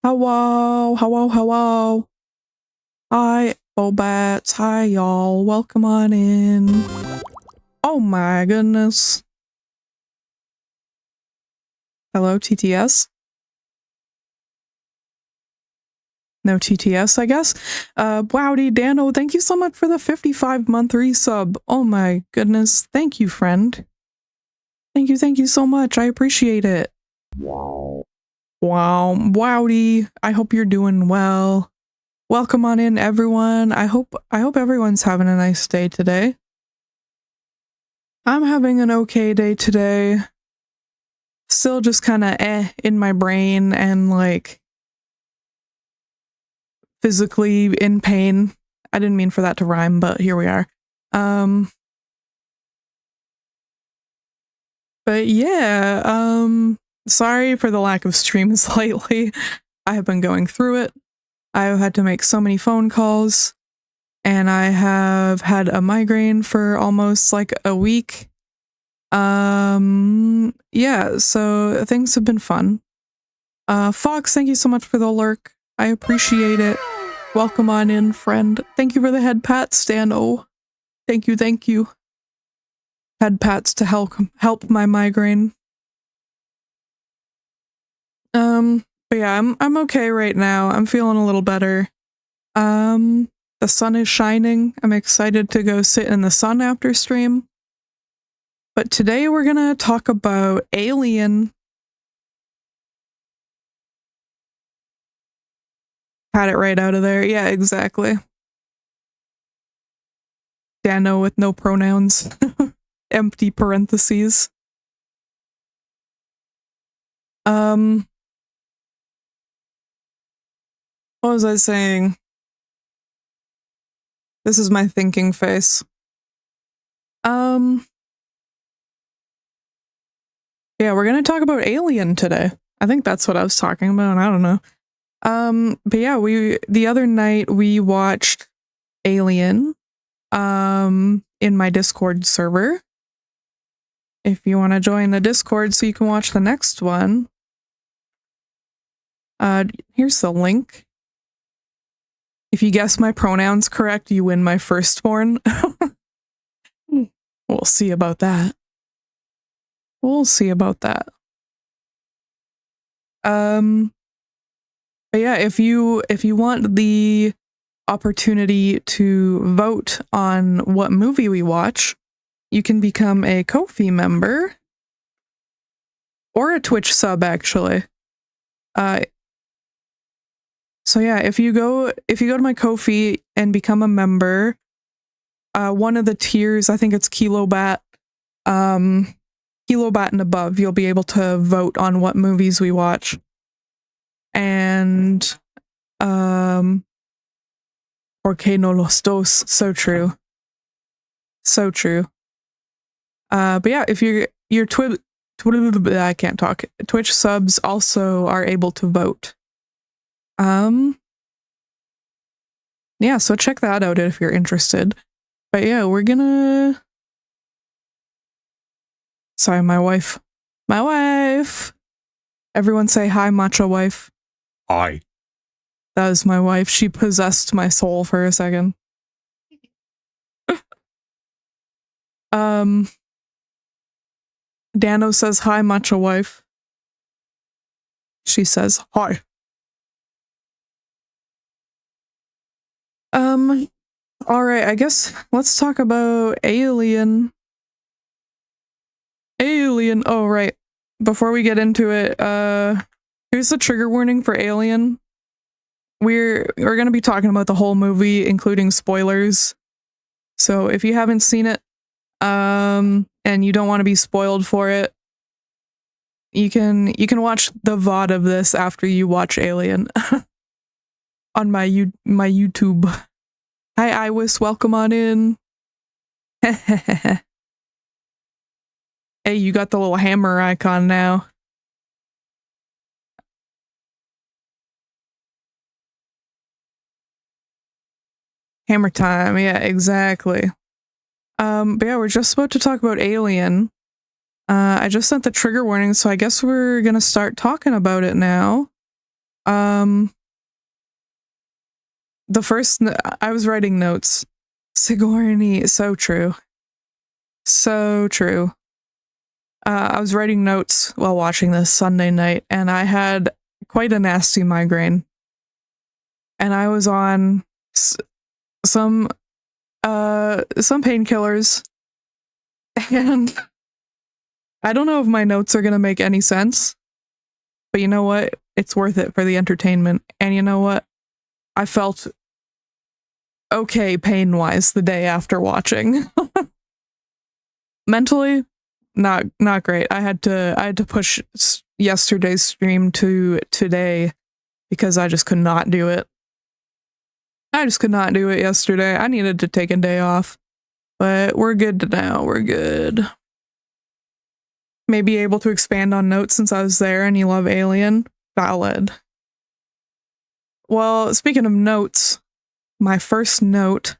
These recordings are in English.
Hello, hello, hello. Hi, Bobats. Hi, y'all. Welcome on in. Oh my goodness. Hello, TTS. No TTS, I guess. Wowdy Dano, thank you so much for the 55-month resub. Oh my goodness. Thank you, friend. Thank you so much. I appreciate it. Wow. Wowdy. I hope you're doing well. Welcome on in, everyone. I hope everyone's having a nice day today. I'm having an okay day today. Still just kind of in my brain and like physically in pain. I didn't mean for that to rhyme, but here we are. But yeah, sorry for the lack of streams lately. I have been going through it. I've had to make so many phone calls, and I have had a migraine for almost like a week. Yeah, so things have been fun. Fox, thank you so much for the lurk. I appreciate it. Welcome on in, friend. Thank you for the head pats, Stan-O. Thank you. Head pats to help my migraine. But yeah, I'm okay right now. I'm feeling a little better. The sun is shining. I'm excited to go sit in the sun after stream. But today we're gonna talk about Alien. Had it right out of there. Yeah, exactly. Dano with no pronouns. Empty parentheses. What was I saying? This is my thinking face. Yeah, we're gonna talk about Alien today. I think that's what I was talking about. I don't know. But yeah, the other night we watched Alien, in my Discord server. If you want to join the Discord so you can watch the next one, here's the link. If you guess my pronouns correct, you win my firstborn. We'll see about that. But yeah, if you want the opportunity to vote on what movie we watch, you can become a Ko-fi member or a Twitch sub, actually. So yeah, if you go to my Ko-fi and become a member, one of the tiers, I think it's Kilobat and above, you'll be able to vote on what movies we watch. And Porque no los dos, so true. But yeah, if your I can't talk. Twitch subs also are able to vote. Yeah, so check that out if you're interested. But yeah, we're gonna... Sorry, my wife. Everyone say hi, macho wife. Hi. That is my wife. She possessed my soul for a second. Dano says hi, macho wife. She says hi. Alright, I guess let's talk about Alien. Oh, right. Before we get into it, here's the trigger warning for Alien. We're gonna be talking about the whole movie, including spoilers. So if you haven't seen it, and you don't want to be spoiled for it, you can watch the VOD of this after you watch Alien on my YouTube. Hi, Iwis, welcome on in. Hey, you got the little hammer icon now. Hammer time, yeah, exactly. But yeah, we're just about to talk about Alien. I just sent the trigger warning, so I guess we're gonna start talking about it now. The first, I was writing notes. Sigourney, so true. So true. I was writing notes while watching this Sunday night, and I had quite a nasty migraine. And I was on some painkillers, and I don't know if my notes are gonna make any sense, but you know what? It's worth it for the entertainment. And you know what? I felt okay pain-wise the day after watching. Mentally, not great. I had to push yesterday's stream to today because I just could not do it. I just could not do it yesterday. I needed to take a day off. But we're good now. We're good. Maybe able to expand on notes since I was there and you love Alien. Valid. Well, speaking of notes, my first note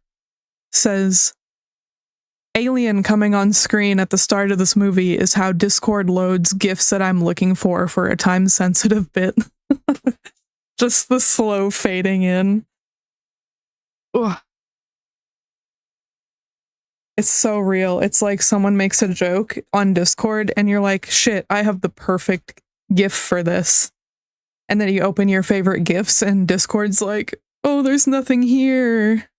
says, Alien coming on screen at the start of this movie is how Discord loads GIFs that I'm looking for a time-sensitive bit. Just the slow fading in. Ugh. It's so real. It's like someone makes a joke on Discord and you're like, shit, I have the perfect GIF for this. And then you open your favorite GIFs and Discord's like, oh, there's nothing here.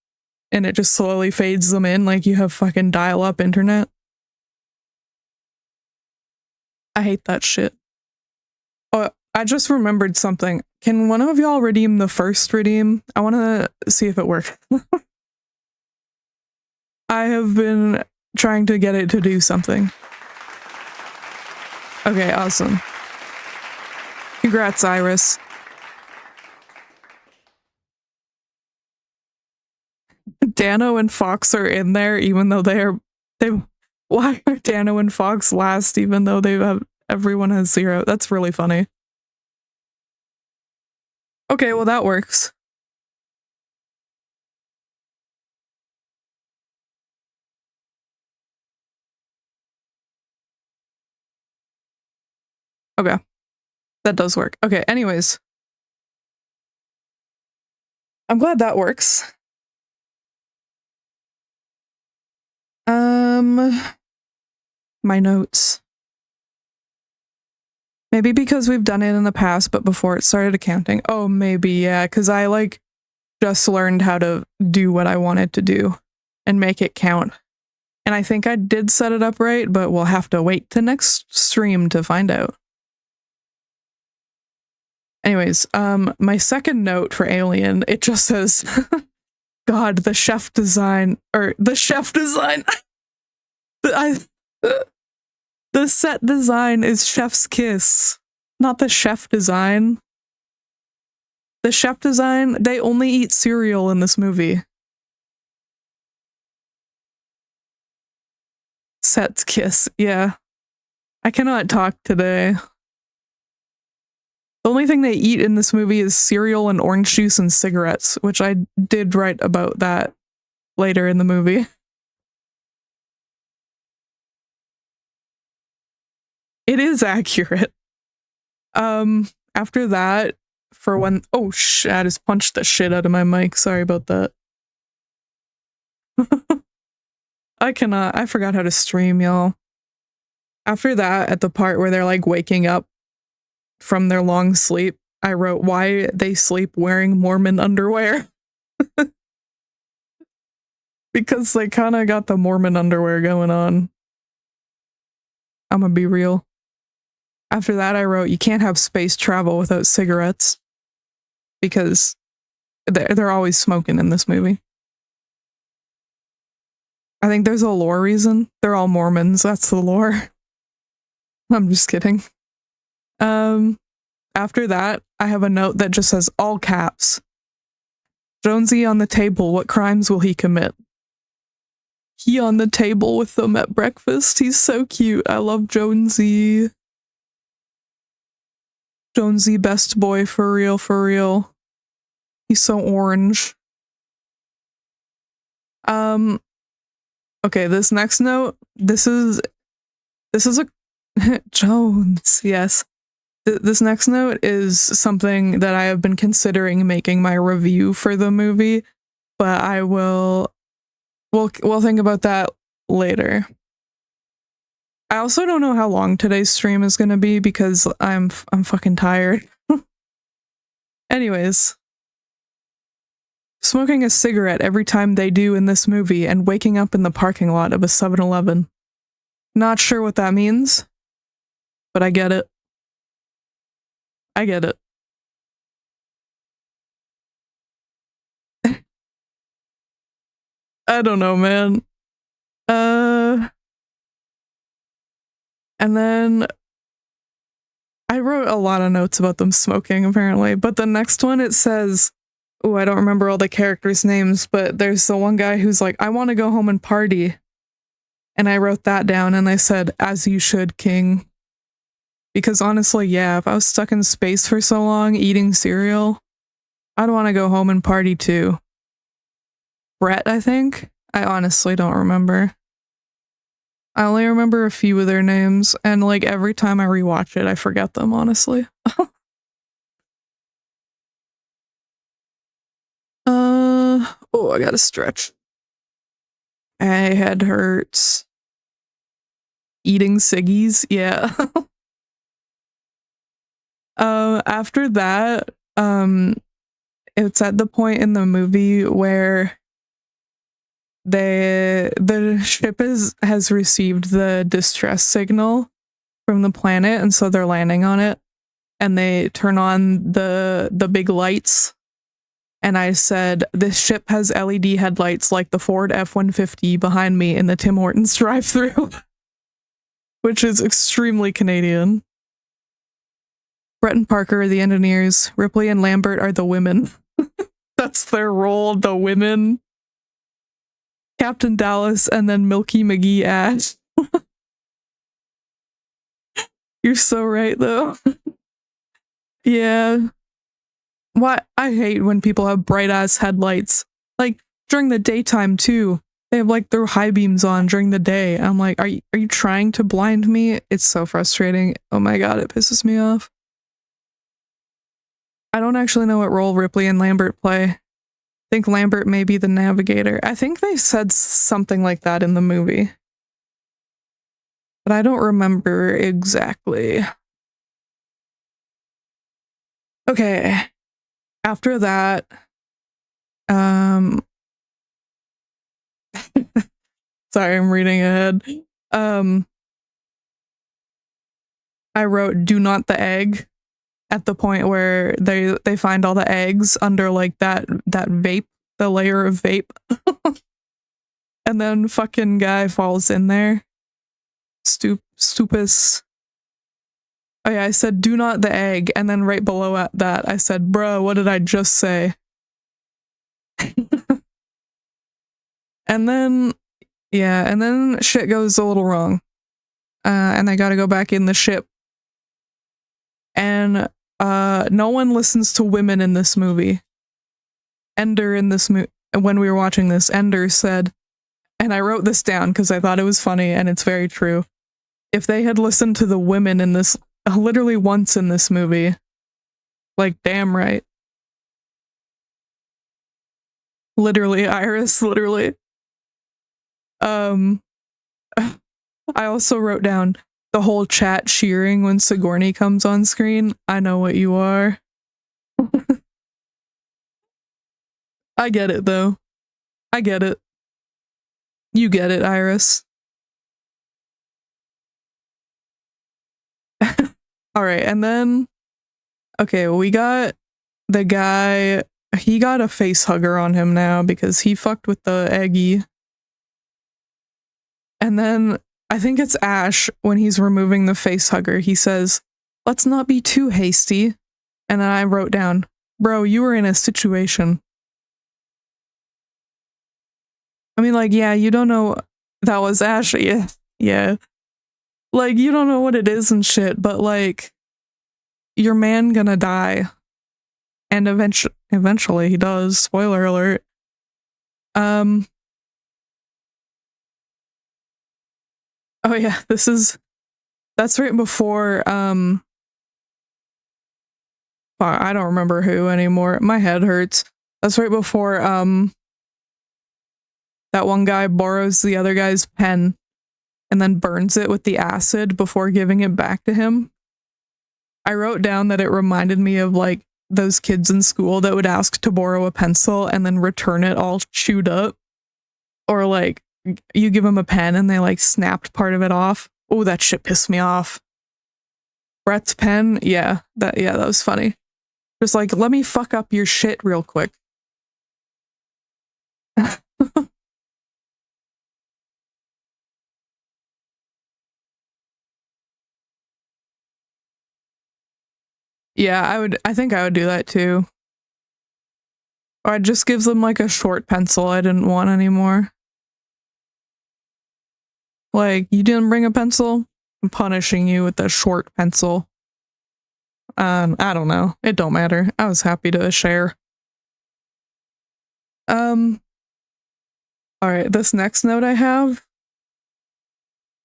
And it just slowly fades them in like you have fucking dial-up internet. I hate that shit. Oh, I just remembered something. Can one of y'all redeem the first redeem? I want to see if it works. I have been trying to get it to do something. Okay, awesome. Congrats, Iris. Dano and Fox are in there even though why are Dano and Fox last even though everyone has 0? That's really funny. Okay, well that works. Okay. That does work. Okay, anyways. I'm glad that works. My notes. Maybe because we've done it in the past, but before it started accounting. Oh, maybe, yeah, because I, just learned how to do what I wanted to do and make it count. And I think I did set it up right, but we'll have to wait to next stream to find out. Anyways, my second note for Alien, it just says, God, the chef design. The set design is Chef's Kiss, not the chef design. The chef design, they only eat cereal in this movie. Set's Kiss, yeah. I cannot talk today. The only thing they eat in this movie is cereal and orange juice and cigarettes, which I did write about that later in the movie. It is accurate. After that, for when... Oh, I just punched the shit out of my mic. Sorry about that. I forgot how to stream, y'all. After that, at the part where they're, waking up from their long sleep, I wrote why they sleep wearing Mormon underwear. Because they kind of got the Mormon underwear going on. I'm gonna be real. After that, I wrote, you can't have space travel without cigarettes. Because they're always smoking in this movie. I think there's a lore reason. They're all Mormons, that's the lore. I'm just kidding. After that, I have a note that just says all caps. Jonesy on the table, what crimes will he commit? He on the table with them at breakfast. He's so cute. I love Jonesy. Jonesy, best boy, for real, for real. He's so orange. Okay, this next note, this is a Jones, yes. This next note is something that I have been considering making my review for the movie, but we'll think about that later. I also don't know how long today's stream is going to be because I'm fucking tired. Anyways, smoking a cigarette every time they do in this movie and waking up in the parking lot of a 7-Eleven. Not sure what that means, but I get it. I get it. I don't know, man. And then I wrote a lot of notes about them smoking, apparently, but the next one it says, oh, I don't remember all the characters' names, but there's the one guy who's like, I want to go home and party. And I wrote that down and I said, as you should, King. Because honestly, yeah, if I was stuck in space for so long eating cereal, I'd want to go home and party too. Brett, I think? I honestly don't remember. I only remember a few of their names, and like every time I rewatch it, I forget them, honestly. Oh, I gotta stretch. My head hurts. Eating ciggies, yeah. After that, it's at the point in the movie where the ship has received the distress signal from the planet, and so they're landing on it, and they turn on the big lights. And I said, this ship has LED headlights like the Ford F-150 behind me in the Tim Hortons drive-thru, which is extremely Canadian. Brett and Parker are the engineers. Ripley and Lambert are the women. That's their role, the women. Captain Dallas and then Milky McGee Ash. You're so right, though. Yeah. What? I hate when people have bright-ass headlights. Like, during the daytime, too. They have, like, their high beams on during the day. I'm like, are you trying to blind me? It's so frustrating. Oh my god, it pisses me off. I don't actually know what role Ripley and Lambert play. I think Lambert may be the navigator. I think they said something like that in the movie. But I don't remember exactly. Okay. After that, sorry, I'm reading ahead. I wrote "do not the egg" at the point where they find all the eggs under like that vape, the layer of vape. And then fucking guy falls in there. Stupus. Oh yeah, I said "do not the egg," and then right below that I said, "Bruh, what did I just say?" And then yeah, and then shit goes a little wrong. And they gotta go back in the ship. And no one listens to women in this movie. Ender in this when we were watching this, Ender said, and I wrote this down because I thought it was funny and it's very true. If they had listened to the women in this literally once in this movie, like damn right. Literally, Iris, literally. I also wrote down the whole chat cheering when Sigourney comes on screen. I know what you are. I get it though. I get it. You get it, Iris. Alright, and then okay, we got the guy, he got a face hugger on him now because he fucked with the Eggie. And then I think it's Ash, when he's removing the face hugger, he says, let's not be too hasty. And then I wrote down, bro, you were in a situation. I mean, like, yeah, you don't know that was Ash. Yeah. Like, you don't know what it is and shit, but like, your man gonna die. And eventually he does. Spoiler alert. Oh yeah, that's right before I don't remember who anymore. My head hurts. That's right before that one guy borrows the other guy's pen and then burns it with the acid before giving it back to him. I wrote down that it reminded me of like those kids in school that would ask to borrow a pencil and then return it all chewed up. Or like you give them a pen and they like snapped part of it off. Oh, that shit pissed me off. Brett's pen, yeah, that was funny. Just like, let me fuck up your shit real quick. Yeah, I think I would do that too. Or it just gives them like a short pencil I didn't want anymore. Like, you didn't bring a pencil? I'm punishing you with a short pencil. I don't know. It don't matter. I was happy to share. Alright, this next note I have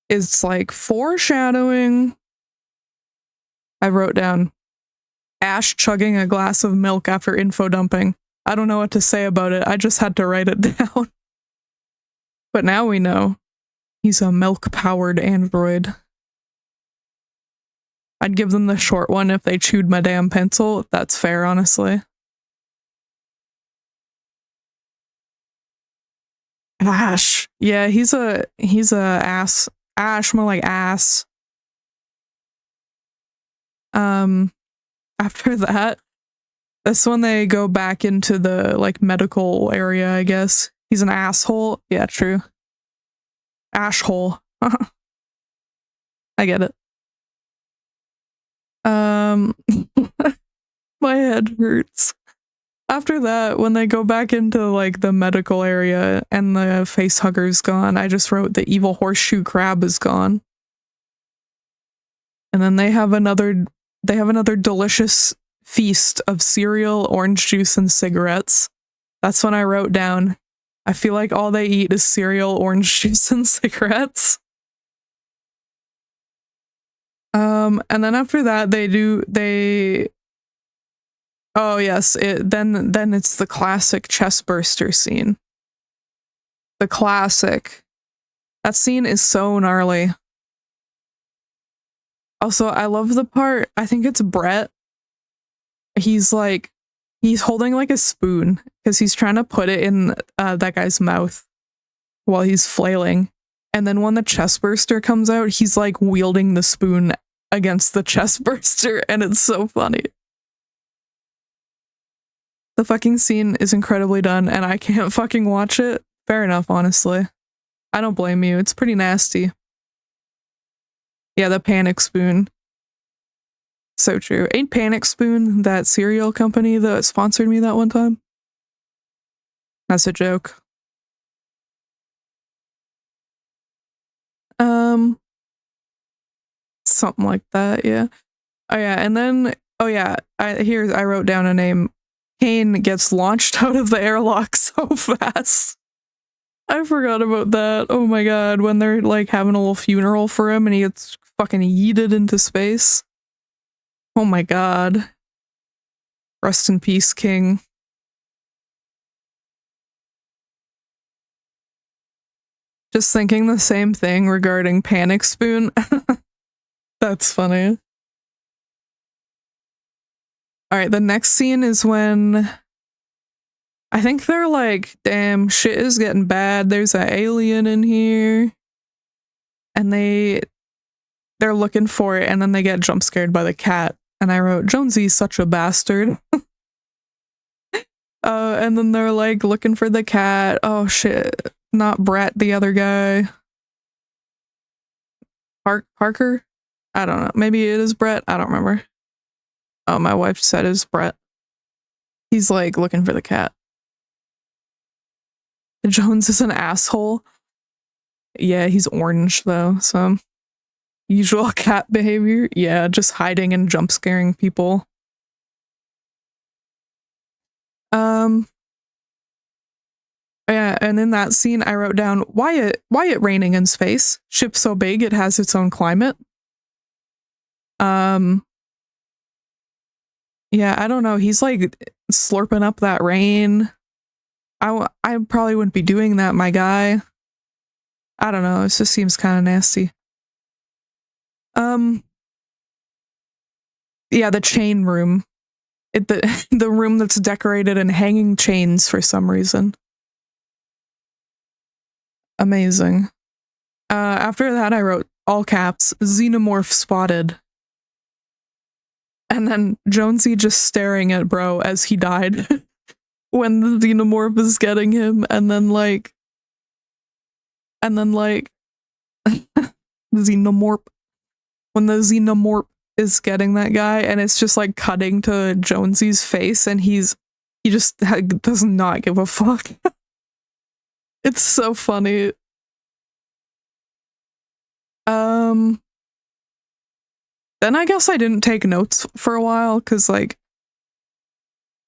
is like foreshadowing. I wrote down Ash chugging a glass of milk after info dumping. I don't know what to say about it. I just had to write it down. But now we know. He's a milk-powered android. I'd give them the short one if they chewed my damn pencil. That's fair, honestly. Ash. Yeah, he's a ass. Ash, more like ass. After that, that's when they go back into the like medical area, I guess. He's an asshole. Yeah, true. Ashhole. I get it. My head hurts. After that, when they go back into like the medical area and the face hugger's gone, I just wrote the evil horseshoe crab is gone. And then they have another delicious feast of cereal, orange juice, and cigarettes. That's when I wrote down, I feel like all they eat is cereal, orange juice, and cigarettes. And then after that oh yes, then it's the classic chest burster scene. The classic. That scene is so gnarly. Also, I love the part, I think it's Brett. He's holding like a spoon because he's trying to put it in that guy's mouth while he's flailing. And then when the chest burster comes out, he's like wielding the spoon against the chest burster, and it's so funny. The fucking scene is incredibly done, and I can't fucking watch it. Fair enough, honestly. I don't blame you. It's pretty nasty. Yeah, the Panic Spoon. So true. Ain't Panic Spoon that cereal company that sponsored me that one time? That's a joke. Something like that, yeah. Oh yeah, and then I wrote down a name. Kane gets launched out of the airlock so fast. I forgot about that. Oh my god, when they're like having a little funeral for him and he gets fucking yeeted into space. Oh my god. Rest in peace, King. Just thinking the same thing regarding Panic Spoon. That's funny. Alright, the next scene is when I think they're like, damn, shit is getting bad. There's an alien in here. And they're looking for it, and then they get jump scared by the cat. And I wrote, Jonesy's such a bastard. And then they're like looking for the cat. Oh shit. Not Brett, the other guy. Parker? I don't know. Maybe it is Brett. I don't remember. Oh, my wife said it's Brett. He's like looking for the cat. Jones is an asshole. Yeah, he's orange though, so usual cat behavior. Yeah, just hiding and jump scaring people. Yeah, and in that scene I wrote down, why it raining in space? Ship so big it has its own climate. Yeah, I don't know. He's like slurping up that rain. I probably wouldn't be doing that, my guy. I don't know. It just seems kind of nasty. Um, yeah, the chain room. The room that's decorated and hanging chains for some reason. Amazing. After that, I wrote all caps, xenomorph spotted. And then Jonesy just staring at bro as he died when the xenomorph is getting him, and then like xenomorph when the xenomorph is getting that guy, and it's just like cutting to Jonesy's face, and he just does not give a fuck. It's so funny. Then I guess I didn't take notes for a while because like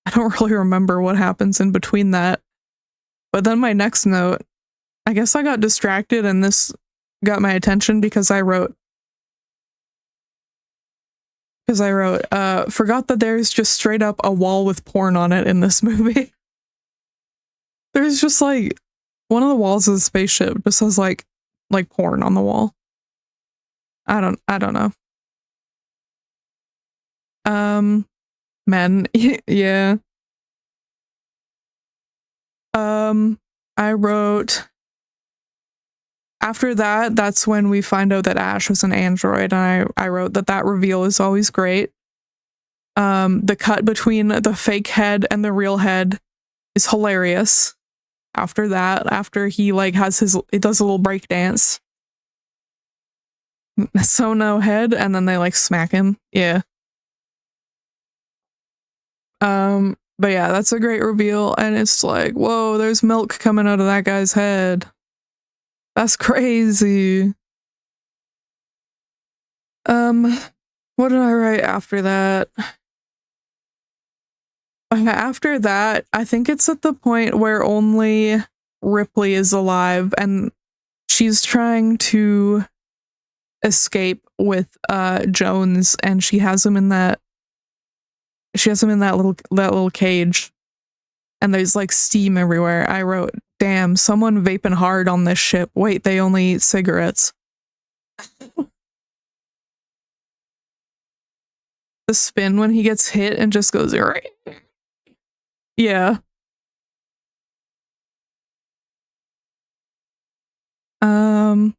I don't really remember what happens in between that. But then my next note, I guess I got distracted and this got my attention because I wrote, forgot that there's just straight up a wall with porn on it in this movie. There's just like one of the walls of the spaceship just has like porn on the wall. I don't know. Men, yeah. I wrote after that, that's when we find out that Ash was an android, and I wrote that reveal is always great. The cut between the fake head and the real head is hilarious. After that, after he like it does a little break dance. So no head, and then they like smack him. Yeah. But yeah, that's a great reveal, and it's like, whoa, there's milk coming out of that guy's head. That's crazy. What did I write after that? After that, I think it's at the point where only Ripley is alive, and she's trying to escape with Jones, and she has him in that little cage, and there's like steam everywhere. I wrote, damn, someone vaping hard on this ship. Wait, they only eat cigarettes. The spin when he gets hit and just goes, yeah. Oh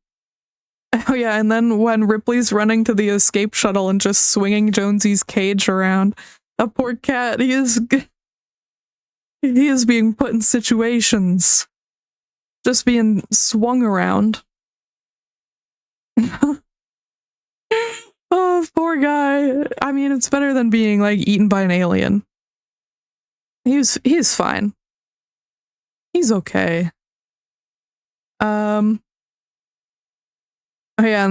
yeah, and then when Ripley's running to the escape shuttle and just swinging Jonesy's cage around, a poor cat, he is being put in situations, just being swung around. Oh, poor guy. I mean, it's better than being like eaten by an alien. He's fine. He's okay. Oh yeah,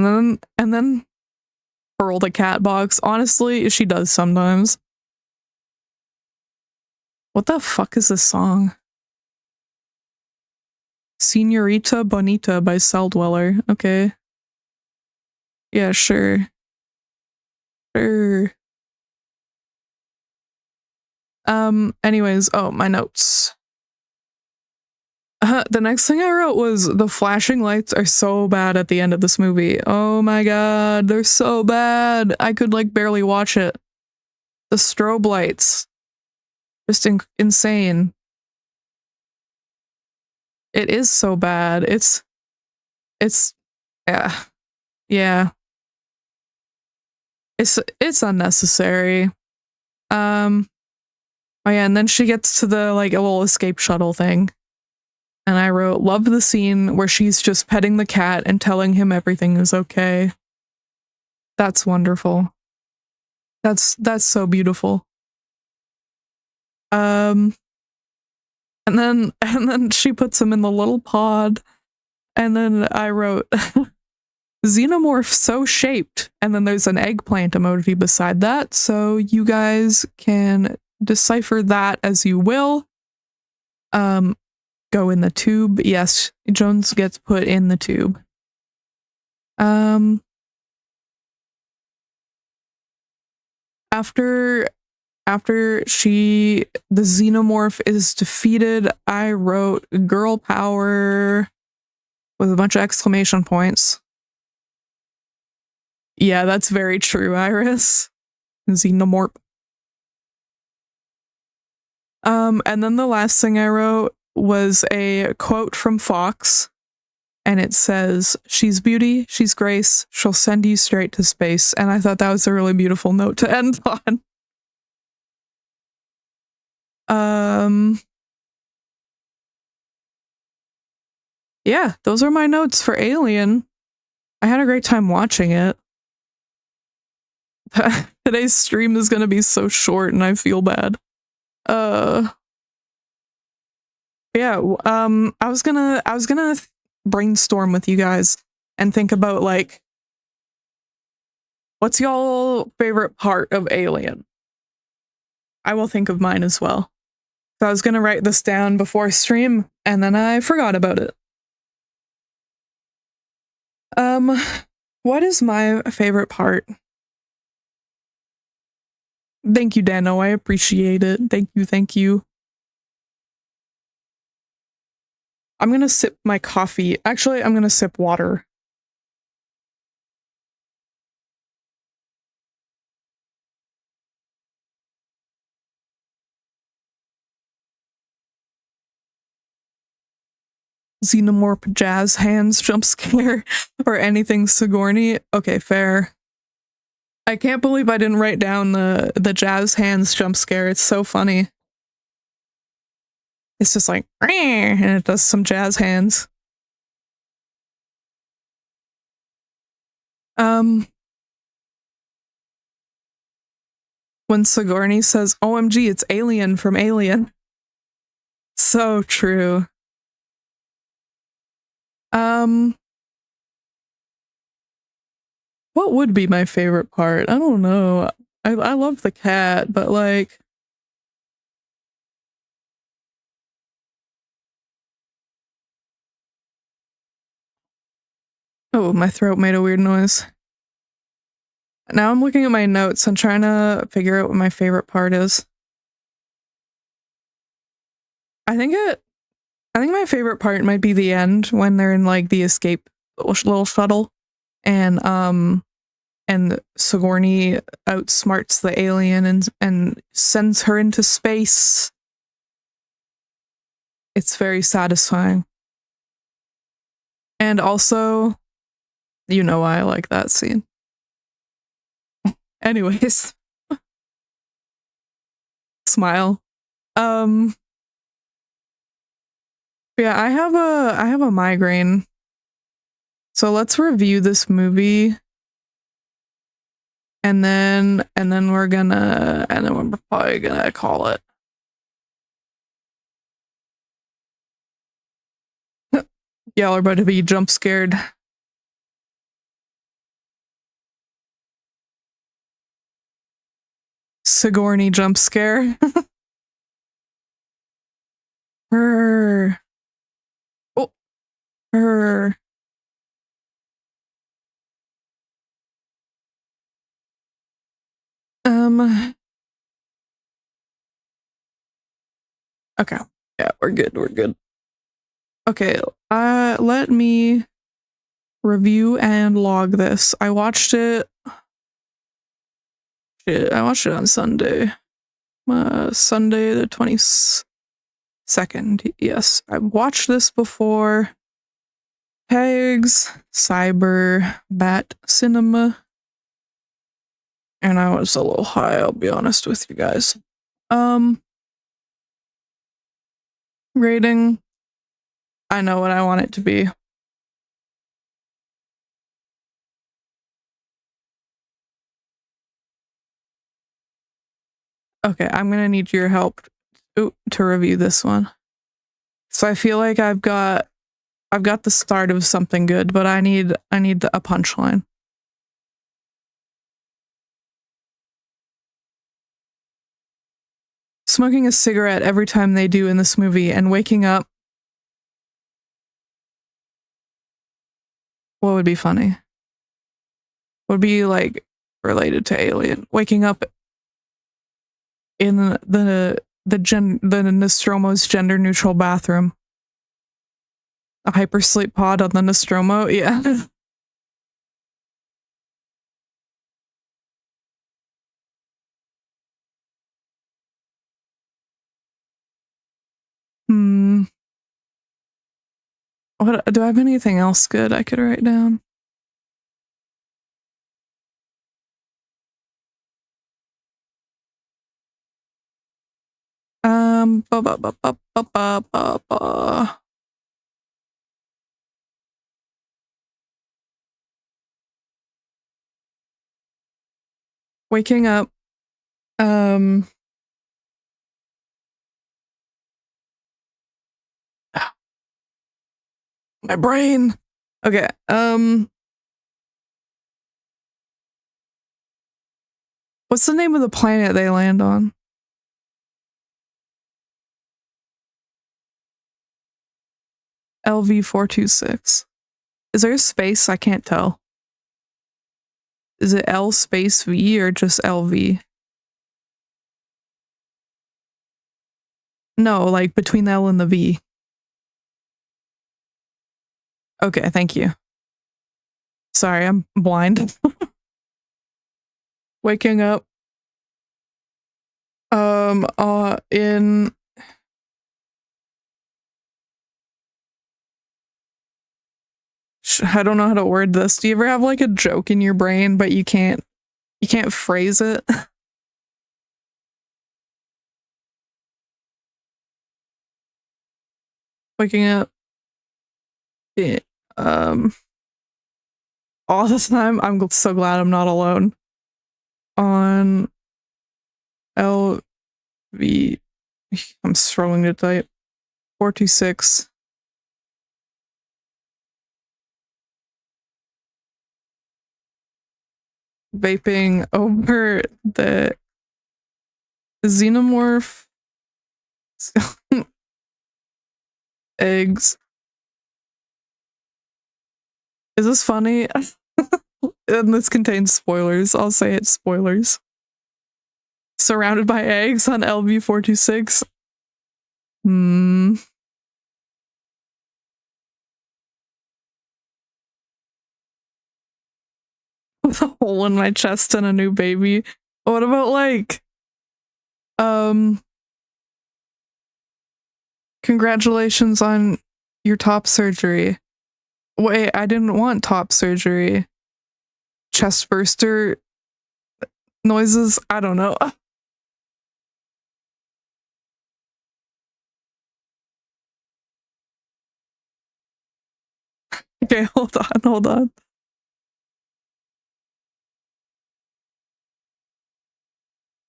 and then Pearl the cat box. Honestly, she does sometimes. What the fuck is this song? Senorita Bonita by Cell-Dweller. Okay. Yeah, sure. Sure. Anyways, oh, my notes. The next thing I wrote was the flashing lights are so bad at the end of this movie. Oh my god, they're so bad. I could like barely watch it. The strobe lights. Just insane. It is so bad. It's yeah. Yeah. It's unnecessary. Oh yeah, and then she gets to the like a little escape shuttle thing. And I wrote, love the scene where she's just petting the cat and telling him everything is okay. That's wonderful. That's so beautiful. And then she puts him in the little pod, and then I wrote xenomorph so shaped, and then there's an eggplant emoji beside that, so you guys can decipher that as you will. Go in the tube. Yes, Jones gets put in the tube. After After the xenomorph is defeated, I wrote girl power with a bunch of exclamation points. Yeah, that's very true, Iris. Xenomorph. And then the last thing I wrote was a quote from Fox, and it says, "She's beauty, she's grace, she'll send you straight to space." And I thought that was a really beautiful note to end on. Yeah, those are my notes for Alien. I had a great time watching it. Today's stream is gonna be so short and I feel bad. Yeah, I was gonna brainstorm with you guys and think about, like, what's y'all favorite part of Alien? I will think of mine as well. So I was gonna write this down before stream, and then I forgot about it. What is my favorite part? Thank you, Dano. I appreciate it. Thank you. I'm gonna sip my coffee. Actually, I'm gonna sip water. Xenomorph jazz hands jump scare or anything Sigourney. Okay, fair. I can't believe I didn't write down the jazz hands jump scare. It's so funny. It's just like, and it does some jazz hands. When Sigourney says, "OMG, it's Alien from Alien." So true. What would be my favorite part? I don't know. I love the cat, but like, oh, my throat made a weird noise. Now I'm looking at my notes and trying to figure out what my favorite part is. I think my favorite part might be the end when they're in, like, the escape little shuttle, and Sigourney outsmarts the alien and sends her into space. It's very satisfying. And also, you know why I like that scene. Anyways. Smile. Yeah, I have a migraine. So let's review this movie. And then we're probably gonna call it. Y'all are about to be jump scared. Sigourney jump scare. Her. Oh. Her. Okay. Yeah, we're good. Okay, let me review and log this. I watched it on Sunday. Sunday the 22nd. Yes, I watched this before Pegs, Cyber, Bat Cinema, and I was a little high, I'll be honest with you guys. Rating, I know what I want it to be. Okay, I'm gonna need your help to review this one. So I feel like I've got the start of something good, but I need a punchline. Smoking a cigarette every time they do in this movie and waking up. What would be funny? Would be, like, related to Alien. Waking up in the Nostromo's gender neutral bathroom. A hypersleep pod on the Nostromo, yeah. Hmm. What do I have anything else good I could write down? Ba, ba, ba, ba, ba, ba, ba, ba. Waking up. My brain. Okay. What's the name of the planet they land on? LV-426. Is there a space? I can't tell. Is it L space V or just LV? No, like between the L and the V. Okay, thank you. Sorry, I'm blind. Waking up. In I don't know how to word this. Do you ever have like a joke in your brain, but you can't phrase it? Waking up. Yeah, all the time. I'm so glad I'm not alone. On LV, I'm struggling to type. 426. Vaping over the xenomorph eggs. Is this funny? And this contains spoilers. I'll say it's spoilers. Surrounded by eggs on LV-426. With a hole in my chest and a new baby. What about like congratulations on your top surgery. Wait, I didn't want top surgery. Chest burster noises? I don't know. Okay, hold on.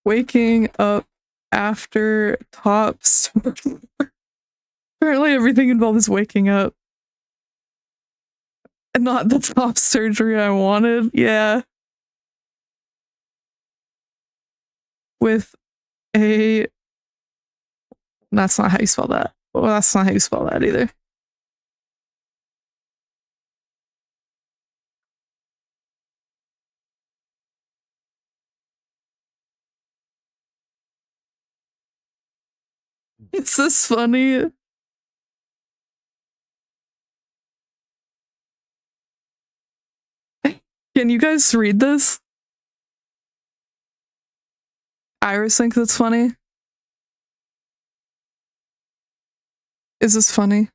Waking up after tops. Apparently everything involves waking up. And not the top surgery I wanted. Yeah. With a... That's not how you spell that. Well, that's not how you spell that either. Is this funny? Can you guys read this? Iris thinks it's funny. Is this funny?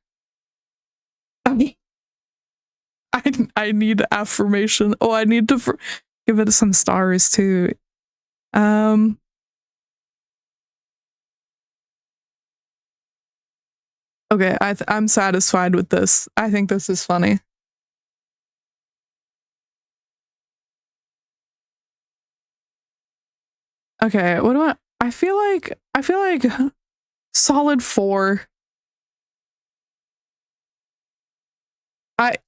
I need affirmation. Oh, I need to give it some stars too. Okay, I'm satisfied with this. I think this is funny. Okay, what do I feel like solid 4.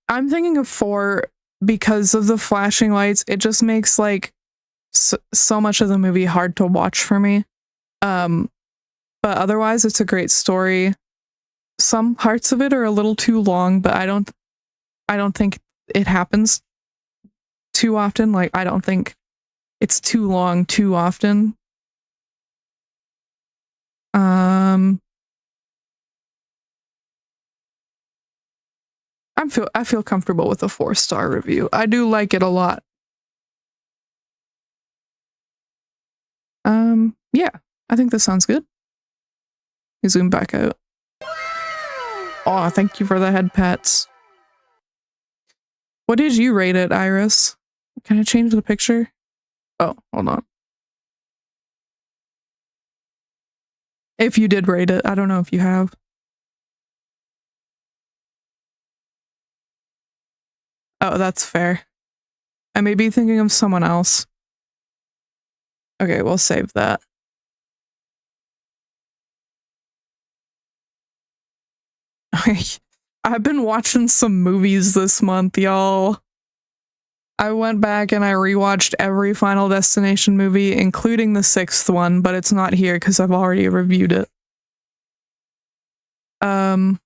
I'm thinking of 4 because of the flashing lights. It just makes like so much of the movie hard to watch for me. But otherwise it's a great story. Some parts of it are a little too long, but I don't think it happens too often. Like I don't think it's too long too often. Um, I feel comfortable with a 4-star review. I do like it a lot. Yeah, I think this sounds good. You zoom back out. Oh, thank you for the head pats. What did you rate it, Iris? Can I change the picture? Oh, hold on. If you did rate it, I don't know if you have. Oh, that's fair. I may be thinking of someone else. Okay, we'll save that. I've been watching some movies this month, y'all. I went back and I rewatched every Final Destination movie, including the 6th one, but it's not here because I've already reviewed it. I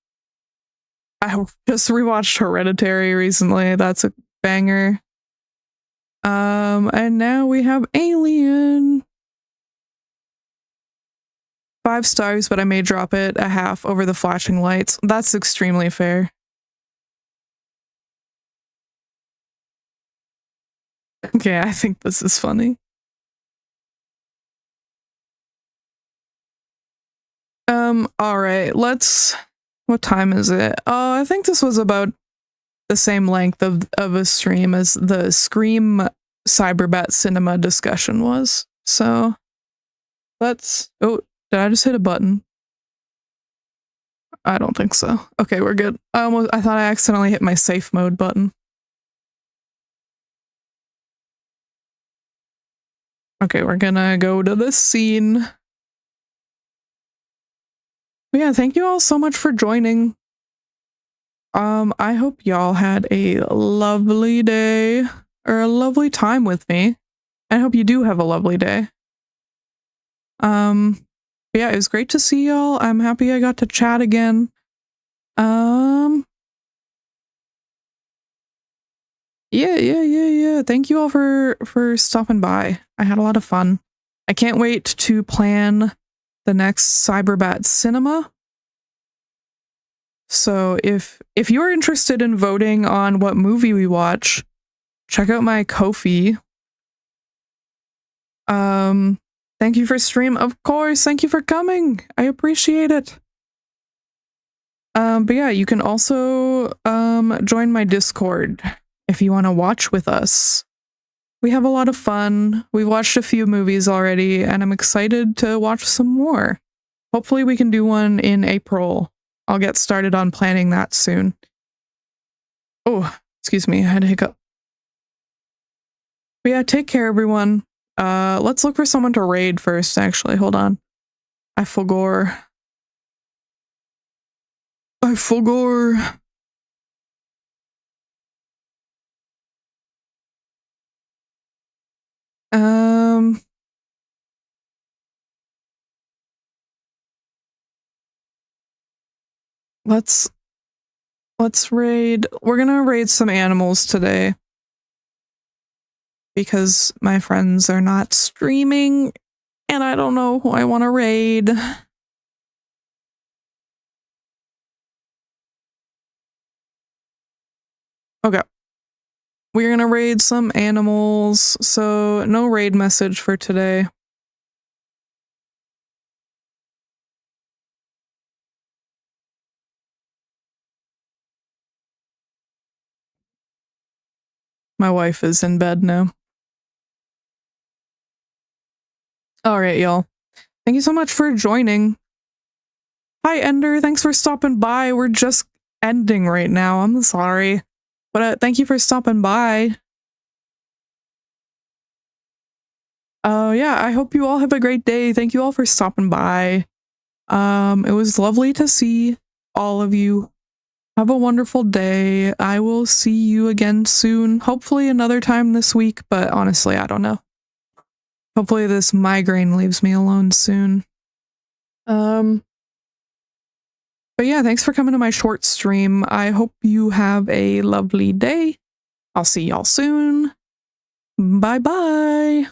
just rewatched Hereditary recently. That's a banger. And now we have Alien. 5 stars, but I may drop it a half over the flashing lights. That's extremely fair. Okay, I think this is funny. Alright, what time is it? Oh, I think this was about the same length of a stream as the Scream Cyberbat Cinema discussion was. So, oh, did I just hit a button? I don't think so. Okay, we're good. I thought I accidentally hit my safe mode button. Okay, we're gonna go to this scene. But yeah, thank you all so much for joining. I hope y'all had a lovely day or a lovely time with me. I hope you do have a lovely day. But yeah, it was great to see y'all. I'm happy I got to chat again. Yeah. Thank you all for stopping by. I had a lot of fun. I can't wait to plan the next Cyberbat Cinema. So if you're interested in voting on what movie we watch, check out my Ko-fi. Thank you for stream, of course. Thank you for coming. I appreciate it. But yeah, you can also join my Discord if you want to watch with us. We have a lot of fun. We've watched a few movies already, and I'm excited to watch some more. Hopefully we can do one in April. I'll get started on planning that soon. Oh, excuse me, I had a hiccup. But yeah, take care, everyone. Let's look for someone to raid first, actually. Hold on. I forgot. Let's raid. We're gonna raid some animals today because my friends are not streaming and I don't know who I want to raid. Okay. We're gonna raid some animals, so no raid message for today. My wife is in bed now. Alright, y'all. Thank you so much for joining. Hi, Ender. Thanks for stopping by. We're just ending right now. I'm sorry. But thank you for stopping by. Yeah, I hope you all have a great day. Thank you all for stopping by. It was lovely to see all of you. Have a wonderful day. I will see you again soon. Hopefully another time this week, but honestly, I don't know. Hopefully this migraine leaves me alone soon. But yeah, thanks for coming to my short stream. I hope you have a lovely day. I'll see y'all soon. Bye-bye.